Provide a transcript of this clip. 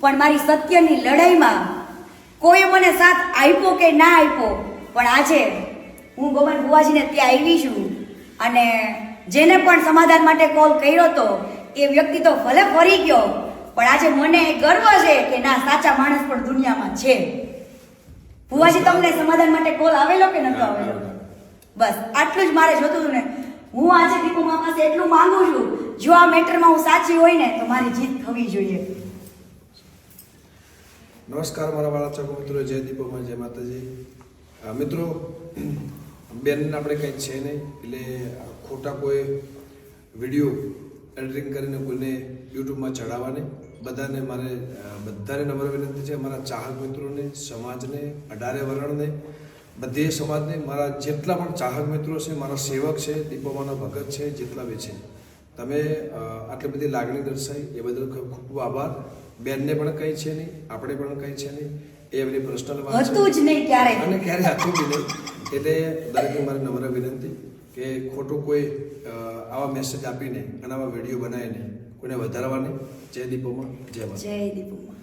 પણ મારી સત્યની લડાઈમાં કોઈ મને સાથ આપ્યો કે ના આપ્યો, પણ આજે હું ગોવન બુવાજીને ત્યાં આવી છું અને જેને પણ સમાધાન માટે કોલ કર્યો હતો એ વ્યક્તિ તો ભલે ફરી ગયો, પણ આજે મને ગર્વ છે કે ના, સાચા માણસ પણ દુનિયામાં છે. બુવાજી, તમને સમાધાન માટે કોલ આવેલો કે નતો આવેલો? બસ આટલું જ મારે જોતું હતું ને. હું આજે દીપુ મામા પાસે એટલું માંગુ છું, જો આ મેટરમાં હું સાચી હોય ને તો મારી જીત થવી જોઈએ. નમસ્કાર મારા વાળા ચાકો મિત્રો, જય દીપોમાં, જય માતાજી. મિત્રો, બેનને આપણે કંઈ છે નહીં, એટલે ખોટા કોઈ વિડીયો એડિટિંગ કરીને કોઈને યુટ્યુબમાં ચડાવવાની. બધાને નમ્ર વિનંતી છે, મારા ચાહક મિત્રોને, સમાજને, 18 વર્ણને, બધે સમાજને, મારા જેટલા પણ ચાહક મિત્રો છે, મારા સેવક છે, દીપોમાના ભગત છે, જેટલા બી છે, તમે આટલી બધી લાગણી દર્શાવી એ બદલ ખૂબ ખૂબ આભાર. બેનને પણ કંઈ છે નહીં, આપણે પણ કંઈ છે નહીં, એ એમની પર્સનલ વાત હતું જ નહીં ક્યારે, અને ક્યારે હતું બી નહીં. એટલે દરેકને મારી નમ્ર વિનંતી કે ખોટું કોઈ આવા મેસેજ આપીને અને આવા વિડીયો બનાવીને કોઈને વધારવાની. જય દીપોમાં, જય માતા. જય દીપુમાં.